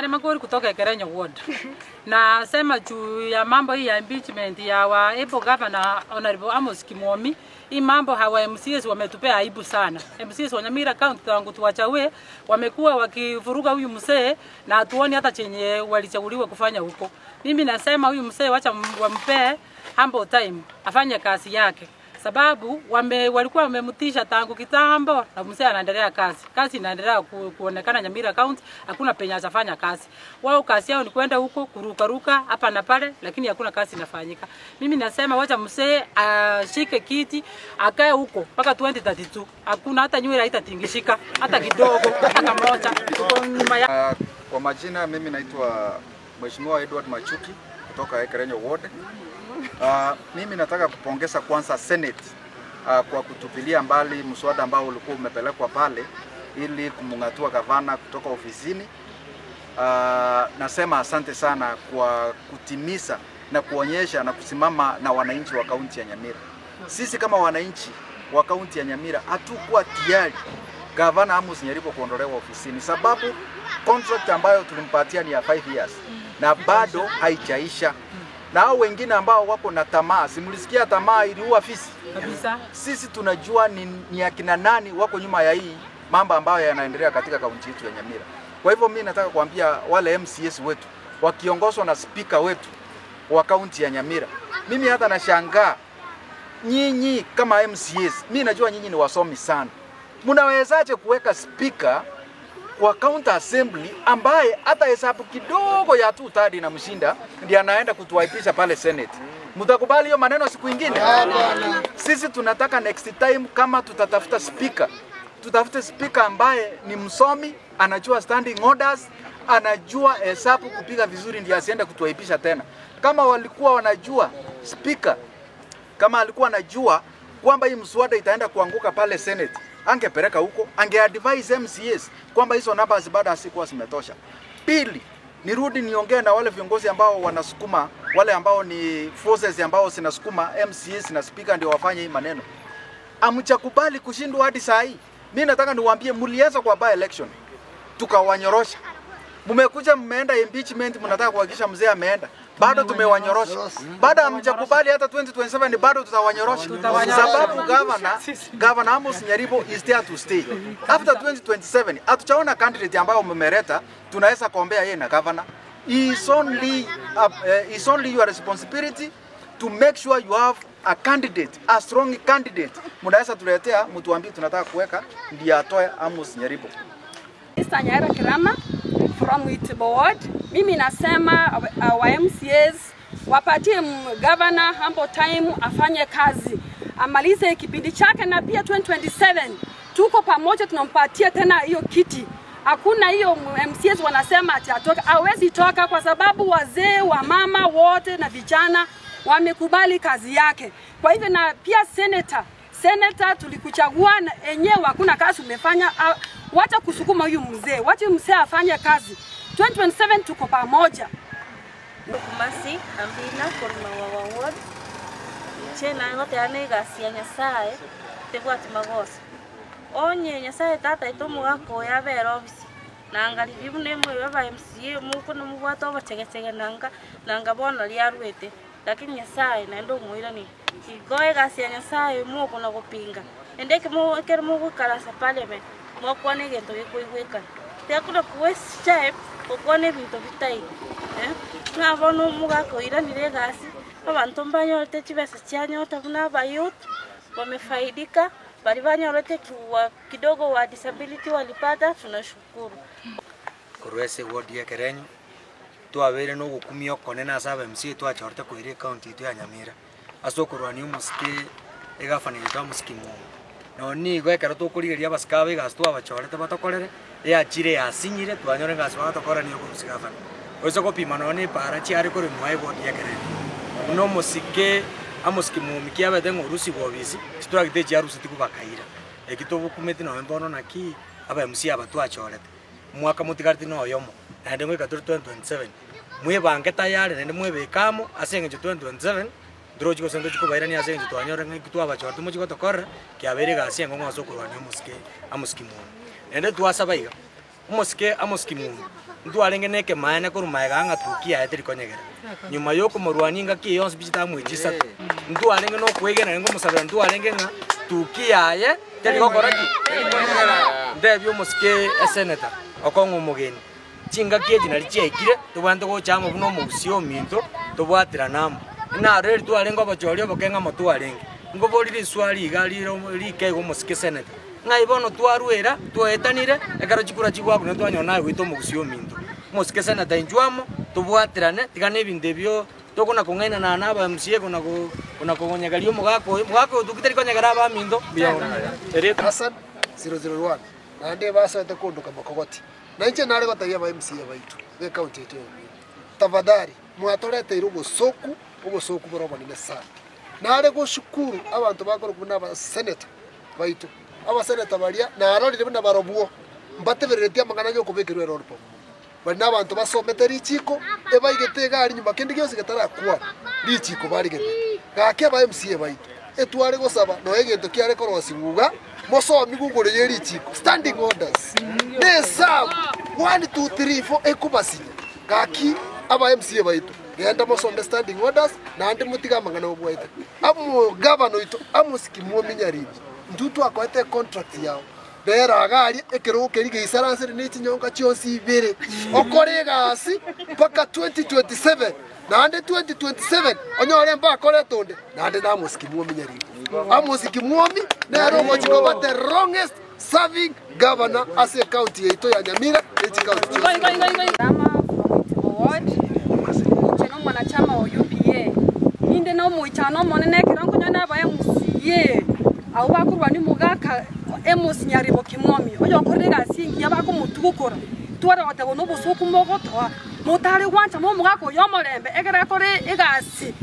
Magori kutoka Kerenyo Ward. Na sema juu ya mambo hii ya impeachment ya wa Ebo Governor Honorable Amos Kimomi, hii mambo hawa MCS wametupea aibu sana. MCS wa Nyamira County tangu tuwachawe wamekuwa wakivuruga huyu mzee na hatuoni hata chenye walichaguliwa kufanya huko. Mimi nasema huyu mzee wacha wampe humble time afanye kazi yake. Sababu walikuwa wamemtisha tangu kitambo na mzee anaendelea kazi. Kazi inaendelea kuonekana Nyamira County, hakuna penye atafanya kazi. Wao kazi yao ni kwenda huko kuruka hapa na pale, lakini hakuna kazi inafanyika. Mimi nasema wacha mzee ashike kiti akae huko mpaka 2032. Hakuna hata nywele haitatingishika hata kidogo hata moja. Kwa majina mimi naitwa Mheshimiwa Edward Machuki kutoka Kerenyo Ward. Mimi nataka kupongeza kwanza Senate kwa kutupilia mbali mswada ambao ulikuwa umepelekwa pale ili kumngatua gavana kutoka ofisini. Nasema asante sana kwa kutimiza na kuonyesha na kusimama na wananchi wa kaunti ya Nyamira. Sisi kama wananchi wa kaunti ya Nyamira hatukuwa tayari gavana Amos Nyaribo kuondolewa ofisini, sababu contract ambayo tulimpatia ni ya 5 years na bado haijaisha. Na hao wengine ambao wapo na tamaa, simulisikia tamaa iliua fisi kabisa. Sisi tunajua ni akina nani wako nyuma ya hii mambo ambayo yanaendelea katika kaunti yetu ya Nyamira. Kwa hivyo mimi nataka kuambia wale MCS wetu wakiongozwa na speaker wetu wa kaunti ya Nyamira, mimi hata nashangaa nyinyi kama MCS, mimi najua nyinyi ni wasomi sana, mnawezaje kuweka speaker kwa county assembly ambaye hata hesabu kidogo ya 2/3 na mshinda ndiye anaenda kutuaipisha pale Senate? Mtakubali hiyo maneno siku nyingine? Sisi tunataka next time kama tutatafuta speaker, tutafute speaker ambaye ni msomi, anajua standing orders, anajua hesabu kupiga vizuri, ndiye asiende kutuaipisha tena. Kama walikuwa wanajua speaker, kama alikuwa anajua kwamba hii mswada itaenda kuanguka pale Senate, angepeleka huko, angeadvise MCS kwamba hizo numbers bado hasikuwa zimetosha. Pili, nirudi niongee na wale viongozi ambao wanasukuma, wale ambao ni forces ambao zinasukuma MCS na speaker ndio wafanye hii maneno. Amchakubali kushindwa hadi saa hii. Mimi nataka niwaambie, mlianza kwa by election tukawanyorosha. Mmekuja mmeenda impeachment, mnataka kuhakikisha mzee ameenda. Bado tumewanyorosha. Bado hamjakubali hata 2027 bado tutawanyorosha. Sababu governor Amos Nyaribo is there to stay. After 2027 hatuchaona candidate ambao mmereta tunaweza kuombea yeye na governor. It's only your responsibility to make sure you have a candidate, a strong candidate. Mnaweza tuletea mtu ambaye tunataka kuweka ndiye atoe Amos Nyaribo. Mr. Nyaira Kirama from Itibo Ward. Mimi nasema wa MCS wapatie governor humble time afanye kazi, amalize kipindi chake, na pia 2027 tuko pamoja, tunampatia tena hiyo kiti. Hakuna hiyo MCS wanasema ati atoka, hawezi toka kwa sababu wazee wa mama wote na vijana wamekubali kazi yake. Kwa hivyo na pia senator tulikuchagua na enyewe hakuna kazi umefanya, wacha kusukuma huyu mzee, wacha mzee afanye kazi. 2027 tuko pamoja. Kumasi ambina kwa waward chena ngote anega sianya sae tegwati magosa onye nyasaye tata itomuga ko ya bero ofisi nanga libimu nemwe baba MCA muko no mugwato bachegechege nanga bona liarwete, lakini nyasaye na ndo muira ni igoe gasi nyasaye muko na kupinga endeke mu kero mugo karasa parliament moko ne gento gikuigweka tekuna kuwesha okone bintu bitai nabona muga ko ira ni legasi abantu mbanyote chibesa cyanyota kuna bayut wamefaidika, bali banyote kidogo wa disability walipata, tunashukuru. Kurwese ward ya Kerenyo twabere no gukumio konena saba MC twachorte ko ire county ya Nyamira asokorwani umuske egafani gitwa muskimu noni gwekera tukurigeria basikabe gastwa bachorete batokorere ya chire ya sinyire twanyore gaswa batokorani yo kusigafani ozo kopima noni para chiari kuri mwai ward ya Kerenyo no musike amuskimu mikiabe dengo rusi bobisi twagite chiarusi tikubakaira ekitobu kumeti no mbono naki aba MC abatwachorete mwaka mutigarti no yomo na ndengwe ka 2027 mwebange tayari nende mwebekamo asenge 2027 droji ko sendo chiko bairani asenge twanyora ngikitwa bachorte muchiko tokora kyabere gasengo ngwaso kurwanya muske amuskimu nende twasabaiga umuske amuskimu ntwarenge neke maene kurumaega ngatukia etiri konyegera nyuma yoko murwaninga ki yonse bichita mwijisa ntwarenge no kwegena ngo musabira ntwarenge nga tukia ye teri gokoraki ndebyo musike senator okongo mugeni chinga keji nari chekire tubande go chamo buno mugusio minto tubwatira namo na reri twarengo bachorio bokenga motwarenge ngo boliri swali igaliro like go musike senator ngai bono twarwera twaetanire ekaro chikura chigwa buno twanyona gwito mugusio minto musike senator injwamo tubwatirane tigane bindebyo tokona kungaina na naba MCA kuna kongonyagario mugako tukitari konyagara ba mindo biyaona ereta Hassan 001 na ndiye basa takunduka makogoti na nje nare gotagia ba MCA baitu be county yetu tafadhali mwatorete irugo soku boroba ni sana nare gushukuru abantu bakoro kuna ba senator baitu aba senator baria na arorire bina barobuo mbateberetia magana yo kubekirwe rorpo bari n'abantu basomete richiko ebaigete gari nyuma kindi gyose gatarakwa richiko barigete gake ba MCA baitu etware gosaba no egento kiare korosi nguga mosomi gugure ye richiko standing orders nesa 1 2 3 4 ekubasinya gaki aba MCA baitu genda mosombe standing orders na andi mutiga mangana obwaite amu governor ito amusikimu minyari ndutu akwete contract yao bera gari ekeruke rige isaransere n'ikinyonga cyose ibere okoregasi paka 2027 nande 2027 onyore mba koretonde nande namusikimu minyari amusikimu nero mochiko ba the wrongest serving governor as a county yeto ya Nyamira echi county cheno mwanachama wa UPA inde no muichano monene kirango nyana ba MCA au bakurwa ni mugaka emos nyaribo kimomi oyo korega singi yabako mutugukora twara otabo no busuku mogotwa mutare wancha mo mugako yomolembe egera kore egasi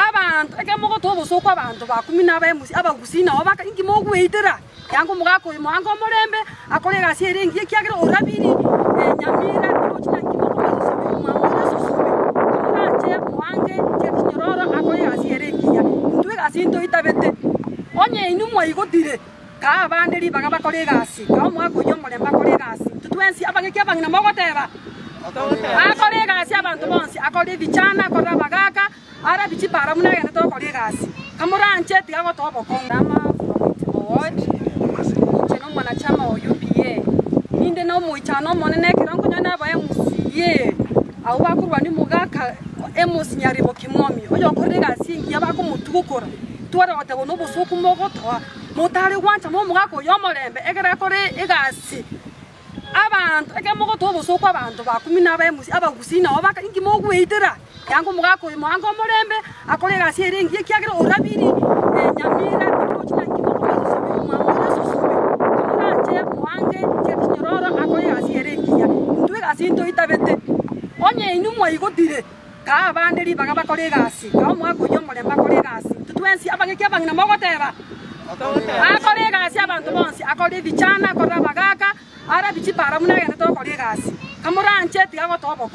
abantu ekemogoto busuku abantu bakumina ba emusi abagusina obaka ingi mogweitera yango mugako mwango molembe akorega sirengi ekiagera orabiri Nyamira kuchina kimoko basobe mwamura sosobe kanje mwange chekinyororo akorega sirengi ya twega sinto itabete onye inumwa igotire ka banderi baga bakoregasi ka mwako yomolemba koregasi tutwensi abangeki abangina mogoteba akoregasi abantu bonsi akore bichana akora bagaka ara bichipara munagenda to koregasi kamuranche tiago to bokondama ward cheno mwanachama wa UPA inde no muichano monene kirango nyana ba MCA au bakurwa ni mugaka emos nyaribo kimomi oyo koregasi ngi yabako mutugukora twara otabo no busuku mogotwa mutare wancha mo mugako yomolembe egera kore egasi abantu ekemogoto busuku abantu bakumina ba emusi abagusina obaka ingi mogweitera yango mugako mwango molembe akore egasi erengi ekiagera orabiri Nyamira kuchina kimoko basobe mwamura sosobe kamuranje mwange chekinyororo akore egasi erengi ya twega sinto itabete onye inumwa igotire ka banderi baga bakore egasi ka mwako yomolemba kore egasi tutwensi abangeki abangina mogoteba akoregasi abantu bonsi akore bichana akora bagaka ara bichipara munagenda to koregasi kamuranche tiago to boko